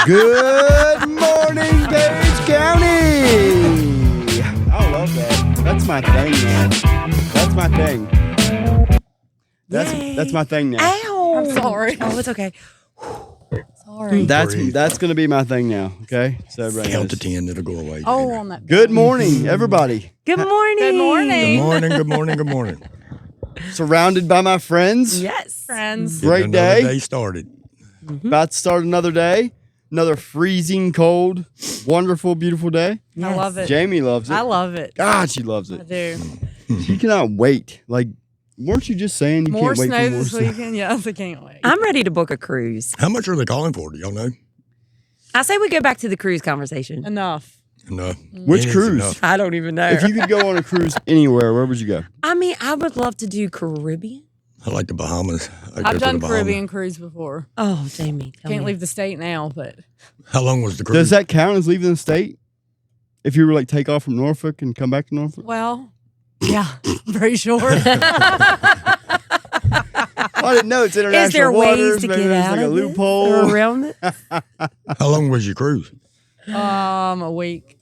Good morning, Page County. I love that. That's my thing, man. That's my thing. That's my thing now. Ow! I'm sorry. Oh, it's okay. Sorry. That's gonna be my thing now. Okay, so everybody Count to knows. 10, it'll go away. Oh, on that. Good morning, everybody. Good morning. Good morning. Good morning, good morning, good morning. Surrounded by my friends. Yes. Friends. Great Another day. day started. About to start another day. Another freezing cold, wonderful, beautiful day. Yes. I love it. Jamie loves it. I love it. God, she loves I it. do. She cannot wait. Like, weren't you just saying you More can't wait snow for more this snow? weekend. Yes, I can't wait. I'm ready to book a cruise. How much are they calling for? Do y'all know? I say we go back to the cruise conversation. Enough. No. Which It is cruise? enough. I don't even know. If you could go on a cruise anywhere, where would you go? I mean, I would love to do Caribbean. I like the Bahamas. I've done Caribbean cruise before. Oh, Jamie. tell Can't me. leave the state now, but How long was the cruise? Does that count as leaving the state? If you were like take off from Norfolk and come back to Norfolk? well, yeah, very short. I didn't know it's international Is there waters. ways to Maybe get there's out like a of loophole. this or around it? How long was your cruise? A week.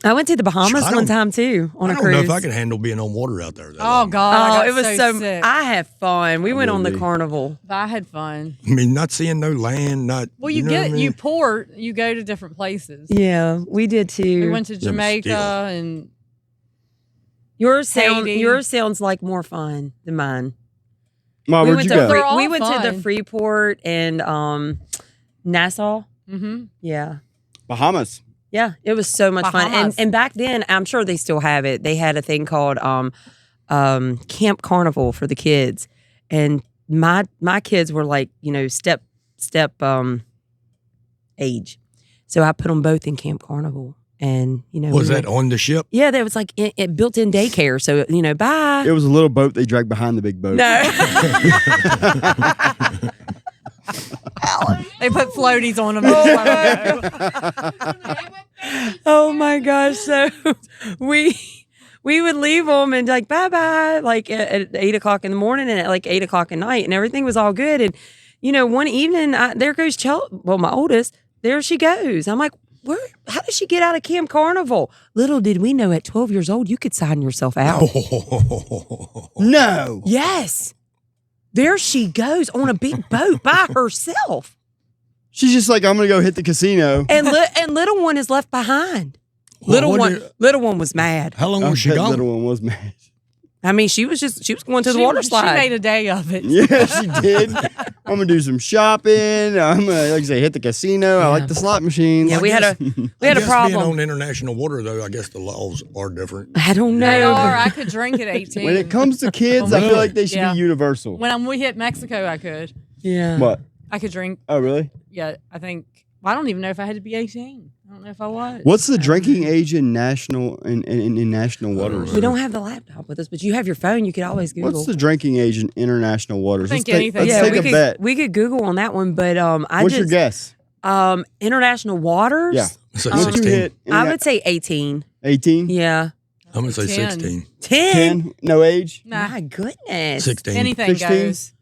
I went to the Bahamas I one don't- time too on I a don't cruise. know if I can handle being on water out there. That Oh long. God, I Oh, got it was so. sick. I had fun. We went on the Really? carnival. I had fun. I mean, not seeing no land, not. Well, you know get what I mean? you port. You go to different places. Yeah, we did too. We went to Yeah, but still. Jamaica and yours Haiti. sounds like more fun than mine. Ma, we where'd went you to go? They're all we went to the fun. Freeport and Nassau. mm-hmm. Yeah. Bahamas. Yeah, it was so much fun. Bahamas. And back then, I'm sure they still have it. They had a thing called Camp Carnival for the kids. And my kids were like, step age. So I put them both in Camp Carnival. And, Was that on the ship? Yeah, that was like it built-in daycare. So, bye. It was a little boat they dragged behind the big boat. No. They put floaties on them. Oh my gosh! So we would leave them and like bye bye, like at 8:00 in the morning and at like 8:00 at night, and everything was all good. And one evening, there goes my oldest. There she goes. I'm like, where? How did she get out of Camp Carnival? Little did we know, at 12 years old, you could sign yourself out. No. Yes. There she goes on a big boat by herself. She's just like, I'm going to go hit the casino. And little one is left behind. Well, Little one was mad. How long I was she bet gone? little one was mad. I mean, she was going to the water slide. She made a day of it. Yeah, she did. I'm going to do some shopping. I'm going to, like I say, hit the casino. I like the slot machines. Yeah, we had a I guess problem. Being on international water, though, I guess the laws are different. I don't know. They are. but- I could drink at 18. When it comes to kids, I feel like they should Yeah. be universal. when we hit Mexico, I could. Yeah. What? I could drink. Oh, really? Yeah, I think. I don't even know if I had to be 18. I don't know if I was. What's the drinking age in national in national waters? We don't have the laptop with us, but you have your phone. You could always Google. What's the drinking age in international waters? I think let's anything. let's yeah, take we a could bet. we could Google on that one, but What's your guess? international waters. Yeah. Say Um, Once you 16. hit I would say 18. 18, Yeah, I'm going to say 10. 16. 10. 10, no age. Nah, My goodness. 16. anything 16? goes.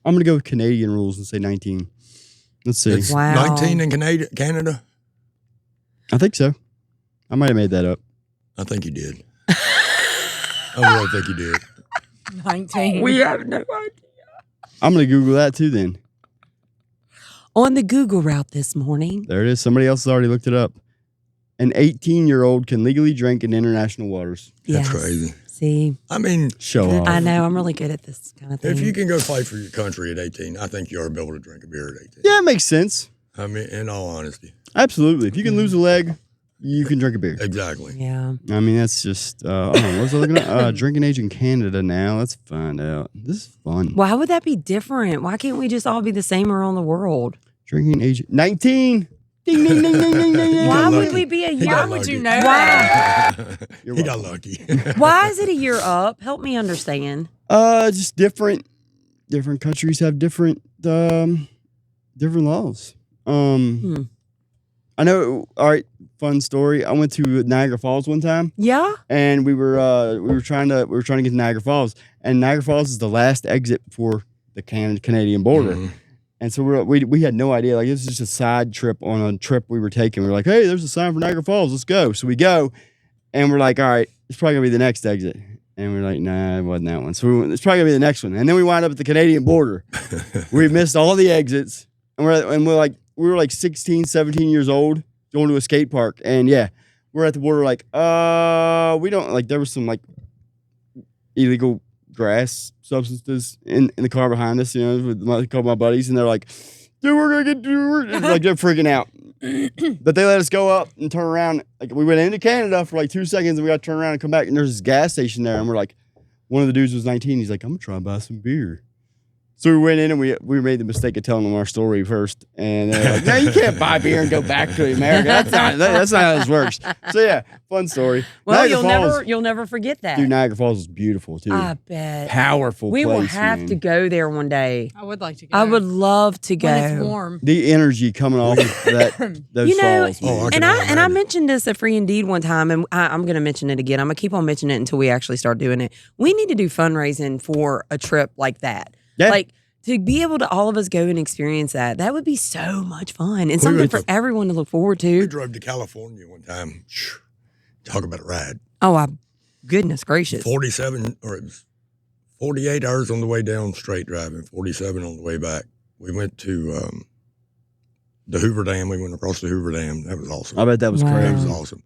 I'm gonna go with Canadian rules and say 19. Let's see. It's Wow. 19 in Canada? I think so. I might have made that up. I think you did. I really think you did. 19. We have no idea. I'm gonna Google that too. Then On the Google route this morning. there it is. Somebody else has already looked it up. An 18-year-old can legally drink in international waters. That's Yes. crazy. See, I mean, Show off. I know I'm really good at this kind of thing. if you can go fight for your country at 18, I think you ought to be able to drink a beer at 18. Yeah, it makes sense. I mean, in all honesty. Absolutely. If you can lose a leg, you can drink a beer. Exactly. Yeah. I mean, that's just. What was I looking at? Drinking age in Canada now. Let's find out. This is fun. Why would that be different? Why can't we just all be the same around the world? Drinking age 19. Ding ding ding ding ding ding. He Why got would lucky. we be a He year? Why got would lucky. you know Why? that? You're He got welcome. lucky. Why is it a year up? Help me understand. Just different countries have different laws. I know. All right. fun story. I went to Niagara Falls one time, Yeah. and we were trying to get to Niagara Falls, and Niagara Falls is the last exit for the Canadian border. Mhm. And so we had no idea. Like, this is just a side trip on a trip we were taking. We were like, hey, there's a sign for Niagara Falls. Let's go. So we go, and we're like, all right, it's probably gonna be the next exit. And we're like, nah, it wasn't that one. So it's probably gonna be the next one. And then we wind up at the Canadian border. We missed all the exits, and we were like 16, 17 years old going to a skate park. And yeah, we're at the border like, we don't, like, there was some like illegal grass substances in the car behind us, with a couple of my buddies, and they're like, dude, we're gonna get like, they're freaking out. But they let us go up and turn around. Like, we went into Canada for like 2 seconds, and we got to turn around and come back, and there's this gas station there, and we're like, one of the dudes was 19. He's like, I'm gonna try and buy some beer. So we went in, and we made the mistake of telling them our story first, and they're like, no, you can't buy beer and go back to America. That's not how this works. So yeah, fun story. Well, Niagara you'll never forget that. Dude, Niagara Falls is beautiful too. I bet. Powerful We place, will have man. to go there one day. I would like to go. I would love to go. when it's warm. The energy coming off of those You know, falls. Oh, Man. I And I mentioned this at Free Indeed one time, and I'm going to mention it again. I'm going to keep on mentioning it until we actually start doing it. We need to do fundraising for a trip like that. Yeah. Like, to be able to all of us go and experience that would be so much fun and something for everyone to look forward We to. drove to California one time. Talk about a ride. Oh, goodness gracious. 47 or it was 48 hours on the way down straight driving, 47 on the way back. We went to the Hoover Dam. We went across the Hoover Dam. That was awesome. I bet that was Wow. That was crazy. awesome.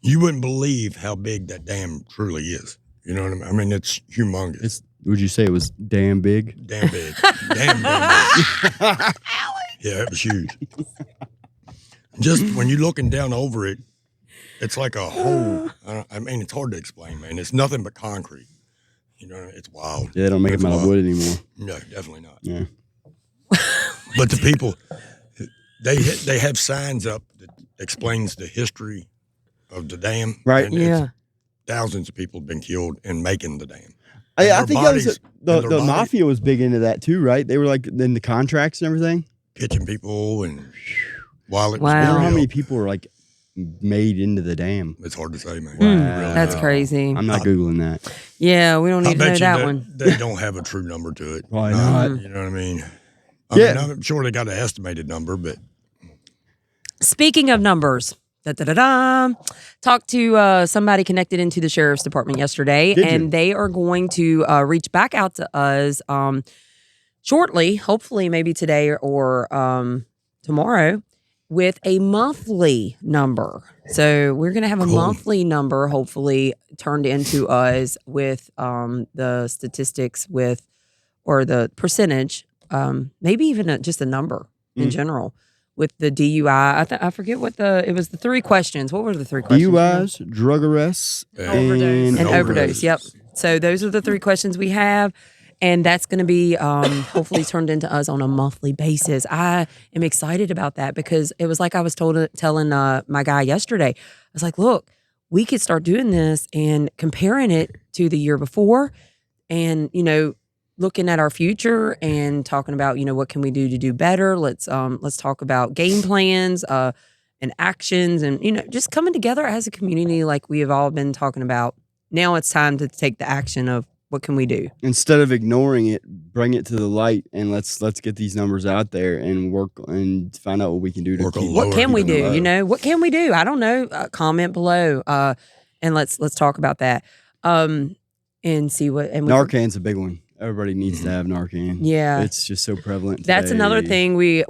You wouldn't believe how big that dam truly is. You know what I mean? I mean, it's humongous. Would you say it was damn big? Damn big. damn big. Yeah, it was huge. Just when you're looking down over it, it's like a whole, I mean, it's hard to explain, man. It's nothing but concrete. You know, it's wild. Yeah, they don't make It's them out of wild. wood anymore. No, definitely not. Yeah. But the people, they have signs up that explains the history of the dam. Right. And it's- Yeah. Thousands of people have been killed in making the dam. I their think that was bodies- the and their bodies- mafia was big into that too, right? They were like in the contracts and everything. Pitching people and while it Wow. I was wonder how being many built. people were like made into the dam. It's hard to say, man. Mm, It really that's is. crazy. I'm not googling that. Yeah, we don't I need to know bet you that one. they don't have a true number to it. Probably not. You know what I mean? Yeah. I mean, I'm sure they got an estimated number, but Speaking of numbers, talked to somebody connected into the sheriff's department yesterday, Did you? and they are going to reach back out to us shortly, hopefully maybe today or tomorrow, with a monthly number. So we're going to have a Cool. monthly number, hopefully turned into us with the statistics or the percentage, maybe even just a number in general. With the DUI, I forget what it was the 3 questions. What were the 3 questions? DUIs, drug arrests, Overdose. And overdose. Yep. So those are the 3 questions we have. And that's going to be hopefully turned into us on a monthly basis. I am excited about that because it was like I was telling my guy yesterday. I was like, look, we could start doing this and comparing it to the year before and, looking at our future and talking about, what can we do to do better? Let's talk about game plans and actions and, just coming together as a community like we have all been talking about. Now it's time to take the action of what can we do? Instead of ignoring it, bring it to the light and let's get these numbers out there and work and find out what we can do to Work on keep. lower What can we keeping do? them low. What can we do? I don't know. Comment below and let's talk about that and see what. And Narcan's a big one. Everybody needs to have Narcan. Yeah. It's just so prevalent. That's today. another thing we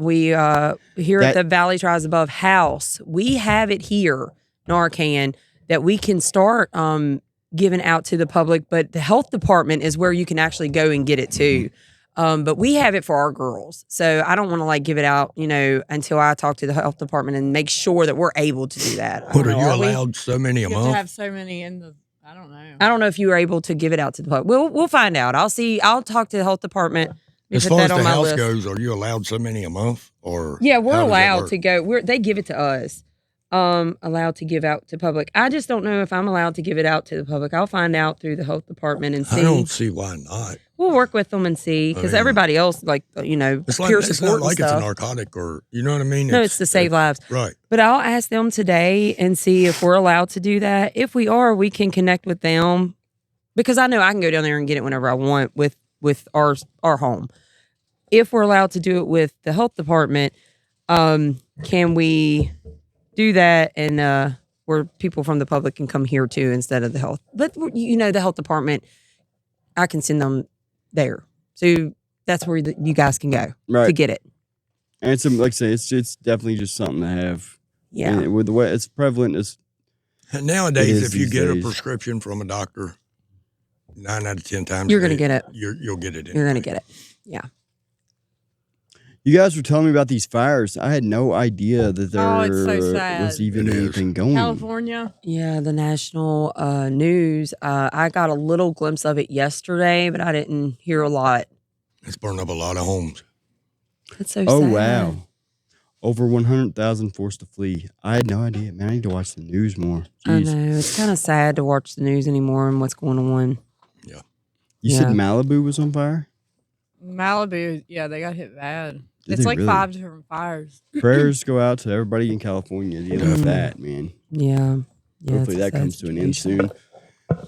here at the Valley Rise Above house. We have it here, Narcan, that we can start giving out to the public. But the health department is where you can actually go and get it too. But we have it for our girls, so I don't want to give it out, until I talk to the health department and make sure that we're able to do that. what are I don't you know, we? allowed so many a You have to month? have so many in the. I don't know. I don't know if you were able to give it out to the public. We'll find out. I'll talk to the health department. Let me As put far that as on the my house list. goes, are you allowed so many a month or? Yeah, we're how does that allowed work? to go. They give it to us. allowed to give out to public. I just don't know if I'm allowed to give it out to the public. I'll find out through the health department and see. I don't see why not. We'll work with them and see, because everybody else, like, It's like peer it's support not like and it's a stuff. narcotic or you know what I mean. No, it's to save lives. Right. But I'll ask them today and see if we're allowed to do that. If we are, we can connect with them, because I know I can go down there and get it whenever I want with our home. If we're allowed to do it with the health department, can we do that and where people from the public can come here too instead of the health? But the health department, I can send them there. So that's where you guys can go to Right. get it. And it's like I say, it's definitely just something to have. Yeah. And with the way it's prevalent, it's And nowadays, is if you these get a days. prescription from a doctor, 9 out of 10 times You're gonna get it. You'll get it. You're going to get it. Yeah. You guys were telling me about these fires. I had no idea that there Oh, it's so sad. was even It is. anything going. California. Yeah, the national news. I got a little glimpse of it yesterday, but I didn't hear a lot. It's burned up a lot of homes. That's so Oh sad. wow. Over 100,000 forced to flee. I had no idea, man. I need to watch the news more. I Jeez. know. It's kind of sad to watch the news anymore and what's going on. You said Yeah. Malibu was on fire? Malibu, yeah, they got hit bad. Did It's they like really? 5 different fires. Prayers go out to everybody in California dealing with Mhm. that, man. Yeah. Yeah. Hopefully it's a that sad comes to an end situation. soon.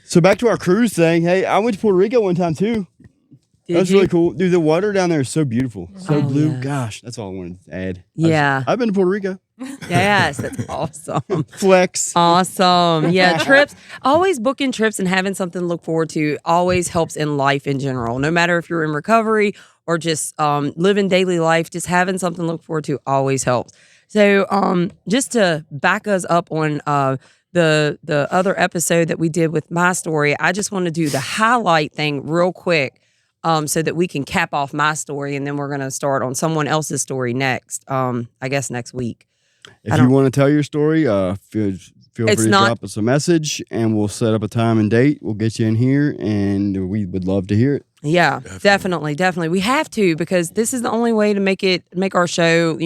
So back to our cruise thing. Hey, I went to Puerto Rico one time too. Did That was you? really cool. Dude, the water down there is so beautiful. So Oh, blue. yeah. Gosh, that's all I wanted to add. Yeah. I've been to Puerto Rico. Yes. That's awesome. Flex. Awesome. Yeah, trips. Always booking trips and having something to look forward to always helps in life in general. No matter if you're in recovery or just living daily life, just having something to look forward to always helps. So just to back us up on the other episode that we did with my story, I just want to do the highlight thing real quick so that we can cap off my story, and then we're going to start on someone else's story next, I guess next week. If you want to tell your story, feel It's free to not- drop us a message and we'll set up a time and date. We'll get you in here and we would love to hear it. Yeah, definitely. We have to, because this is the only way to make our show,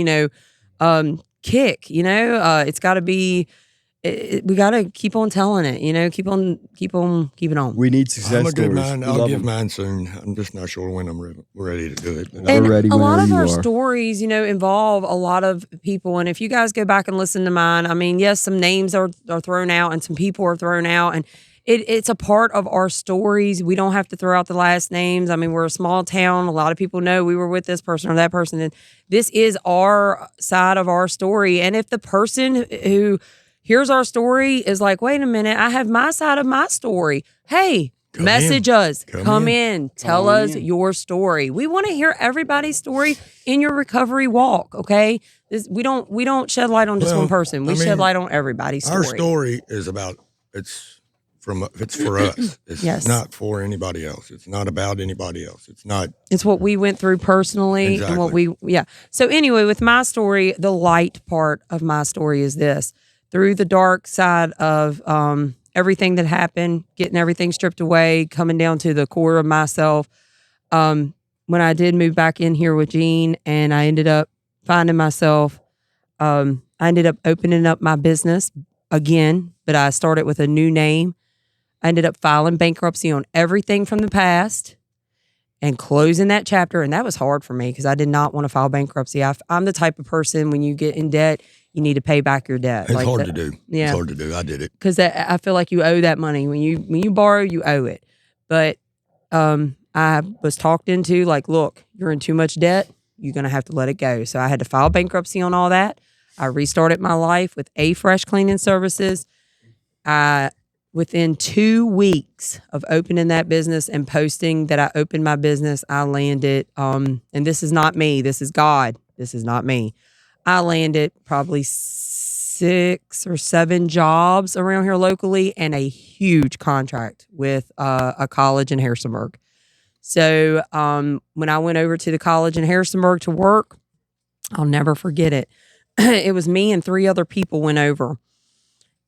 kick. It's got to be. We got to keep on telling it. Keep on keeping on. We need success I'm a good stories. man. We I'll love give them. mine soon. I'm just not sure when I'm ready to do it. But And We're ready a lot of whenever our you are. stories, involve a lot of people. And if you guys go back and listen to mine, I mean, yes, some names are thrown out and some people are thrown out, and it's a part of our stories. We don't have to throw out the last names. I mean, we're a small town. A lot of people know we were with this person or that person, and this is our side of our story. And if the person who hears our story is like, wait a minute, I have my side of my story. Hey, Come message in. us. Come Come in. in. Tell Call us in. your story. We want to hear everybody's story in your recovery walk. Okay, we don't shed light on just Well, one person. We I shed mean, light on everybody's story. our story is about it's for us. It's Yes. not for anybody else. It's not about anybody else. It's not. It's what we went through personally and what Exactly. So anyway, with my story, the light part of my story is this: through the dark side of everything that happened, getting everything stripped away, coming down to the core of myself. When I did move back in here with Gene, and I ended up finding myself, I ended up opening up my business again, but I started with a new name. I ended up filing bankruptcy on everything from the past and closing that chapter. And that was hard for me because I did not want to file bankruptcy. I'm the type of person, when you get in debt, you need to pay back your debt. It's hard to do. Yeah. It's hard to do. I did it. Because I feel like you owe that money. When you borrow, you owe it. But I was talked into, like, look, you're in too much debt. You're going to have to let it go. So I had to file bankruptcy on all that. I restarted my life with A Fresh Cleaning Services. Within 2 weeks of opening that business and posting that I opened my business, I landed, and this is not me, this is God, this is not me. I landed probably 6 or 7 jobs around here locally and a huge contract with a college in Harrisonburg. So when I went over to the college in Harrisonburg to work, I'll never forget it. It was me and 3 other people went over.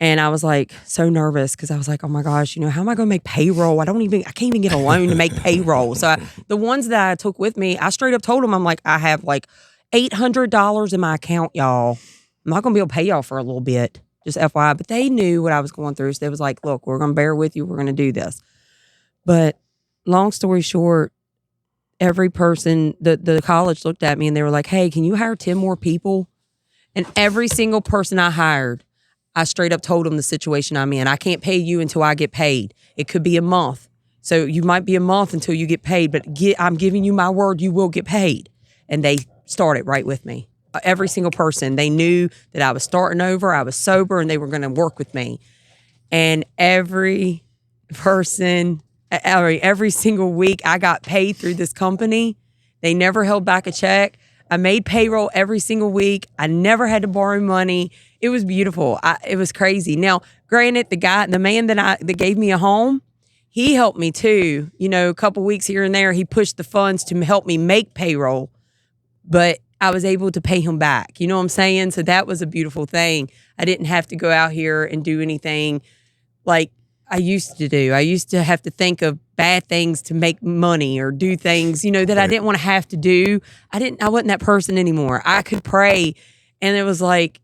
And I was like so nervous because I was like, oh my gosh, how am I going to make payroll? I can't even get a loan to make payroll. So the ones that I took with me, I straight up told them, I'm like, I have like $800 in my account, y'all. I'm not going to be able to pay y'all for a little bit, just FYI. But they knew what I was going through. So they was like, look, we're going to bear with you. We're going to do this. But long story short, every person, the college looked at me and they were like, hey, can you hire 10 more people? And every single person I hired, I straight up told them the situation I'm in. I can't pay you until I get paid. It could be a month. So you might be a month until you get paid, but I'm giving you my word you will get paid. And they started right with me. Every single person, they knew that I was starting over, I was sober, and they were going to work with me. And every person, every single week, I got paid through this company. They never held back a check. I made payroll every single week. I never had to borrow money. It was beautiful. It was crazy. Now, granted, the man that gave me a home, he helped me too. You know, a couple weeks here and there, he pushed the funds to help me make payroll, but I was able to pay him back. You know what I'm saying? So that was a beautiful thing. I didn't have to go out here and do anything like I used to do. I used to have to think of bad things to make money or do things, you know, that I didn't want to have to do. I wasn't that person anymore. I could pray. And it was like,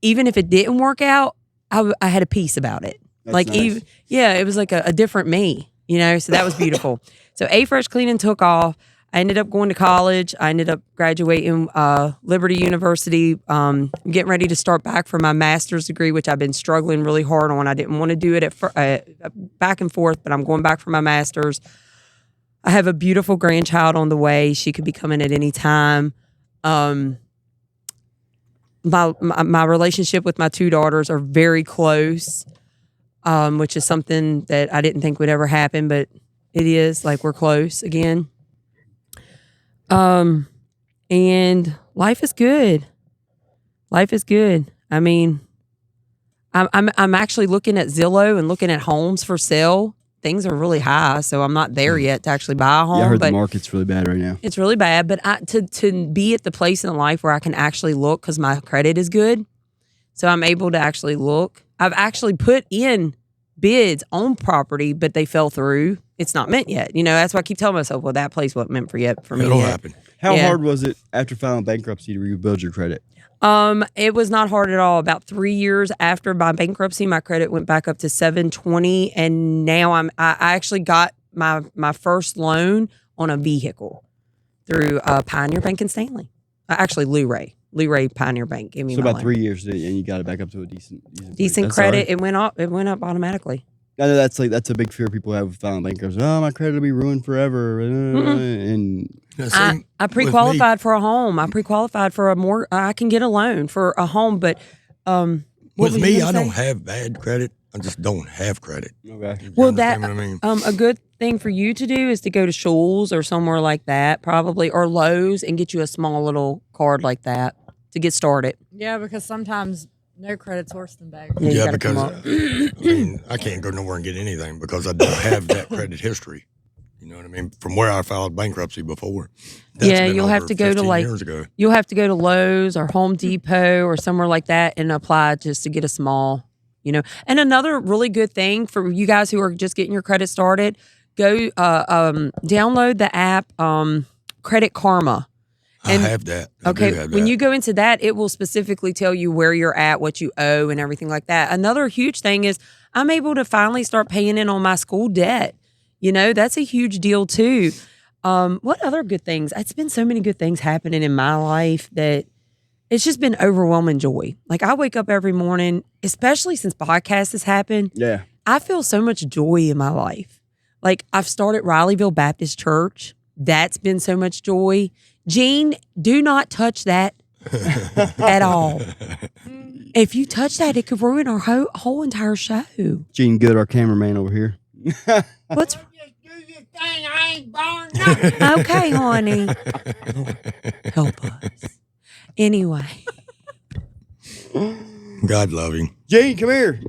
even if it didn't work out, I had a peace about it. That's like, nice. it was like a different me, you know, so that was beautiful. So A-Fresh Cleaning took off. I ended up going to college. I ended up graduating Liberty University, getting ready to start back for my master's degree, which I've been struggling really hard on. I didn't want to do it back and forth, but I'm going back for my master's. I have a beautiful grandchild on the way. She could be coming at any time. My relationship with my two daughters are very close, which is something that I didn't think would ever happen, but it is. Like, we're close again. And life is good. Life is good. I mean, I'm actually looking at Zillow and looking at homes for sale. Things are really high, so I'm not there yet to actually buy a home. Yeah, I heard but the market's really bad right now. it's really bad. But to be at the place in life where I can actually look, because my credit is good, so I'm able to actually look. I've actually put in bids on property, but they fell through. It's not meant yet. You know, that's why I keep telling myself, well, that place wasn't meant for me It'll yet. happen. How Yeah. hard was it after filing bankruptcy to rebuild your credit? It was not hard at all. About 3 years after my bankruptcy, my credit went back up to 720, and now I actually got my first loan on a vehicle through Pioneer Bank in Stanley. Actually, Lou Ray Pioneer Bank gave me So my about loan. 3 years, and you got it back up to a decent Decent That's credit. all right. It went up automatically. I know that's a big fear people have with filing bankruptcy. Oh, my credit will be ruined forever. And Now, see, I with pre-qualified for a home. I pre-qualified for a more. I can get a loan for a home, but what With were you me, gonna I say? don't have bad credit. I just don't have credit. okay. You Well, understand that what I mean? a good thing for you to do is to go to Shoals or somewhere like that, probably, or Lowe's, and get you a small little card like that to get started. Yeah, because sometimes no credit's worse than bad. Yeah, you Yeah, gotta come because up. I mean, I can't go nowhere and get anything because I don't have that credit history. You know what I mean? From where I filed bankruptcy before. That's Yeah, been you'll have over to go to 15 years ago. You'll have to go to Lowe's or Home Depot or somewhere like that and apply just to get a small, you know. And another really good thing for you guys who are just getting your credit started, go download the app Credit Karma. And- I have that. I Okay, do have when that. you go into that, it will specifically tell you where you're at, what you owe, and everything like that. Another huge thing is I'm able to finally start paying in on my school debt. You know, that's a huge deal too. What other good things? It's been so many good things happening in my life that it's just been overwhelming joy. Like, I wake up every morning, especially since podcast has happened, Yeah. I feel so much joy in my life. Like, I've started Rileyville Baptist Church. That's been so much joy. Gene, do not touch that at all. If you touch that, it could ruin our whole entire show. Gene Good, our cameraman over here. What's I ain't born nothing. okay, honey? Lord, help us. Anyway, God love him. Gene, come here.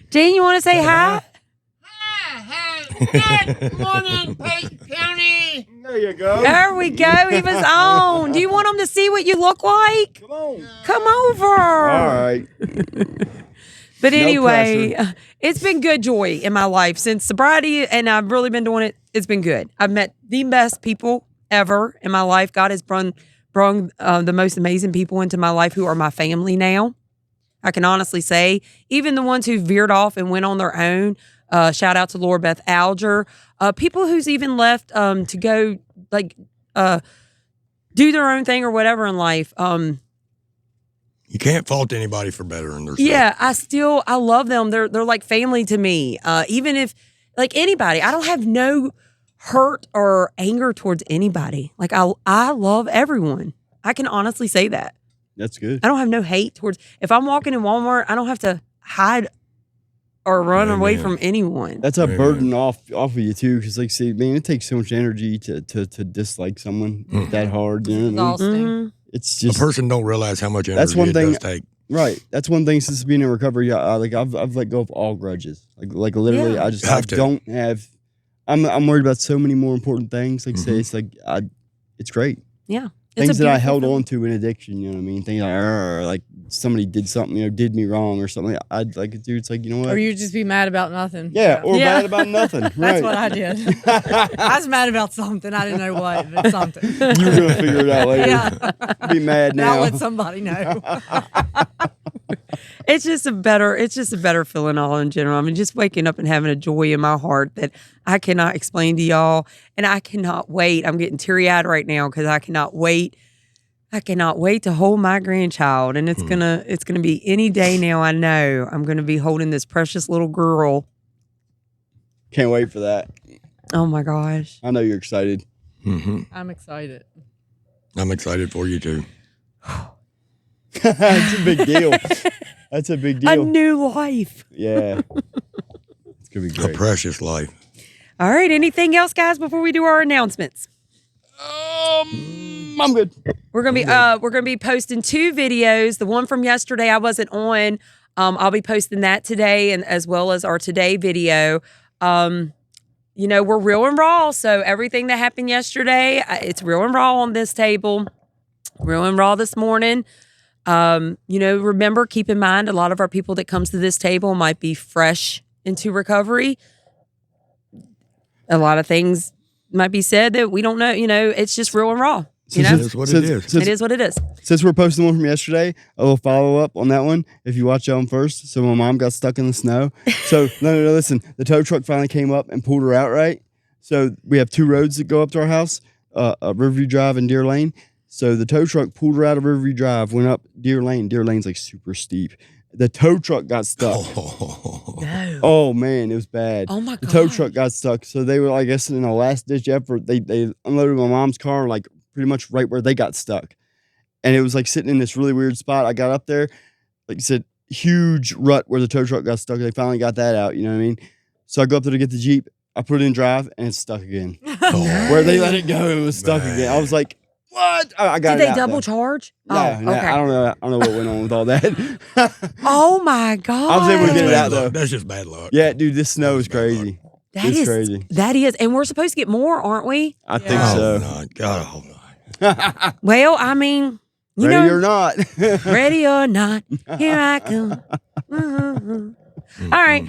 Gene, you want to say hi? Good morning, Pate County. There you go. There we go. He was on. Do you want him to see what you look like? Come on. Come over. All right. But No anyway, it's been good joy in my life since sobriety, and I've really been doing it. It's been good. I've met the best people ever in my life. God has brought brung the most amazing people into my life who are my family now. I can honestly say, even the ones who veered off and went on their own. Shout out to Laura Beth Alger. People who's even left to go do their own thing or whatever in life. You can't fault anybody for bettering themselves. Yeah, I love them. They're like family to me. Even if like anybody, I don't have no hurt or anger towards anybody. Like I love everyone. I can honestly say that. That's good. I don't have no hate towards. If I'm walking in Walmart, I don't have to hide or run away Amen. from anyone. That's a Amen. burden off of you too, because like, see, man, it takes so much energy to dislike someone that hard. You know what I mean? Exhausting. Mhm. It's A just person don't realize how much energy That's one it thing- does take. right. That's one thing since being in recovery. I've let go of all grudges. Like literally, Yeah. I just You have to. don't have. I'm worried about so many more important things. Like say, it's like it's great. Yeah. It's a Things that I beautiful held feeling. on to in addiction, you know what I mean? Things like somebody did something, did me wrong or something. I'd like, dude, it's like, you know what? Or you just be mad about nothing. yeah, or Yeah. bad about nothing. Right. That's what I did. I was mad about something. I didn't know what, but something. You're gonna figure it out later. Yeah. Be mad And I'll now. let somebody know. It's just a better feeling all in general. I mean, just waking up and having a joy in my heart that I cannot explain to y'all. And I cannot wait. I'm getting teary-eyed right now because I cannot wait to hold my grandchild. And it's gonna be any day now. I know I'm gonna be holding this precious little girl. Can't wait for that. Oh my gosh. I know you're excited. Hmm. I'm excited. I'm excited for you too. That's a big deal. That's a big A deal. new life. Yeah. It's gonna be A great. precious life. All right. Anything else, guys, before we do our announcements? I'm good. We're gonna be posting 2 videos. The one from yesterday I wasn't on. I'll be posting that today, and as well as our today video. We're real and raw, so everything that happened yesterday, it's real and raw on this table. Real and raw this morning. Remember, keep in mind, a lot of our people that comes to this table might be fresh into recovery. A lot of things might be said that we don't know. It's just real and raw. You know, It is what it is. it is what it is. Since we're posting one from yesterday, a little follow up on that one. If you watch that one first, so my mom got stuck in the snow. So no, listen. The tow truck finally came up and pulled her out. Right. So we have 2 roads that go up to our house, Riverview Drive and Deer Lane. So the tow truck pulled her out of Riverview Drive, went up Deer Lane. Deer Lane's like super steep. The tow truck got stuck. No. Oh man, it was bad. Oh my The god. tow truck got stuck. So they were, I guess, in a last ditch effort. They unloaded my mom's car like pretty much right where they got stuck. And it was like sitting in this really weird spot. I got up there, like you said, huge rut where the tow truck got stuck. They finally got that out, you know what I mean? So I go up there to get the Jeep. I put it in drive and it's stuck again. Where they let it go, it was stuck again. I was like, what? I got Did it they out, double though. charge? Yeah, Oh, okay. I don't know what went on with all that. Oh my god. I was able to get it Bad out, luck. though. That's just bad luck. Yeah, dude, this snow is That's bad luck. crazy. That It's crazy. That is. And we're supposed to get more, aren't we? I think Oh, so. not. God, I hope not. Well, I mean, you Ready know, or not. ready or not, here I come. Mhm. All right.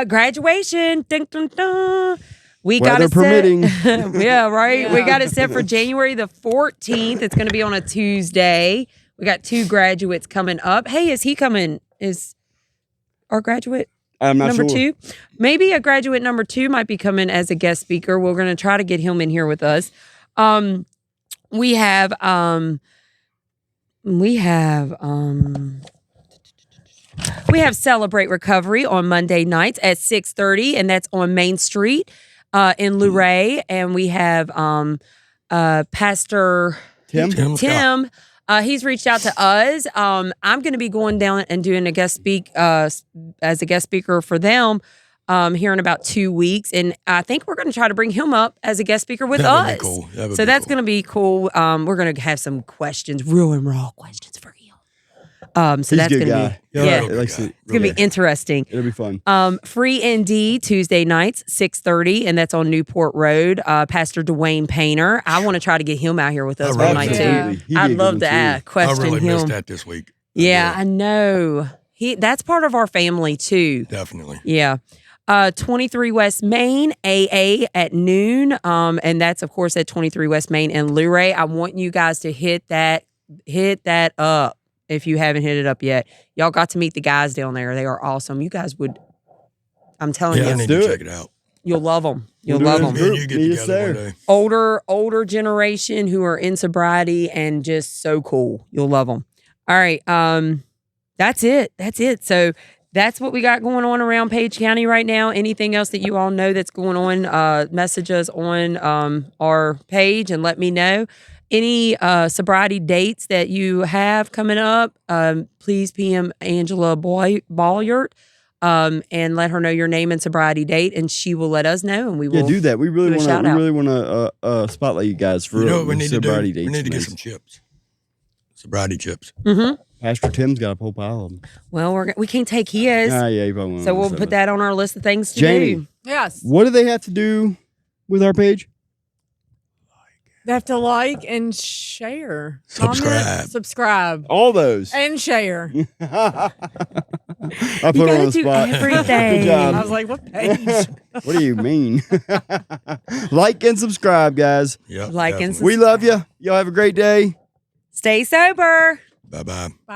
Graduation. Dun, dun, dun. We got Weather it permitting. set. Yeah, right. We Yeah. got it set for January the 14th. It's going to be on a Tuesday. We got 2 graduates coming up. Hey, is he coming? Is our graduate I'm not number sure. 2? Maybe a graduate number 2 might be coming as a guest speaker. We're going to try to get him in here with us. We have Celebrate Recovery on Monday nights at 6:30, and that's on Main Street in Luray. And we have Pastor Tim? Tim Scott. Tim. He's reached out to us. I'm going to be going down and doing a guest speak as a guest speaker for them here in about 2 weeks, and I think we're going to try to bring him up as a guest speaker with That would us. be cool. That would So be that's cool. going to be cool. We're going to have some questions, real and raw questions for him. So He's a that's good going to guy. be Yeah. He likes Yeah. it. it's going to be interesting. It'll be fun. Free ND Tuesday nights, 6:30, and that's on Newport Road. Pastor Dwayne Painter. I want to try to get him out here with us I one really night do. too. Absolutely. He'd be a I'd good love one, to too. question I really him. missed that this week. Yeah, I know. That's part of our family too. Definitely. Yeah. 23 West Main, AA at noon. And that's, of course, at 23 West Main and Luray. I want you guys to hit that up if you haven't hit it up yet. Y'all got to meet the guys down there. They are awesome. You guys would, I'm telling Yeah, I you, need do to it. check it out. you'll love them. You'll We'll do love it. them. Me and you get Yes, together one sir. day. Older generation who are in sobriety and just so cool. You'll love them. All right. That's it. So that's what we got going on around Page County right now. Anything else that you all know that's going on, message us on our page and let me know. Any sobriety dates that you have coming up, please PM Angela Bolyard and let her know your name and sobriety date, and she will let us know, and we will. Yeah, do that. We really do a want shout to. We out. really want to spotlight you guys for You know what we need to do? sobriety We dates. need to get man. some chips. Sobriety chips. Mm-hmm. Pastor Tim's got a whole pile of them. Well, we can't take his, Ah, yeah, you probably won't so we'll understand put that on our list of things to Jamie. do. Yes. What do they have to do with our page? They have to like and share. Subscribe. Comment, subscribe. All those. And share. I You put her on gotta the do spot. everything. Good job. I was like, what page? What do you mean? Like and subscribe, guys. Yep. Like and We love you. Y'all have a great day. Stay sober. Bye bye.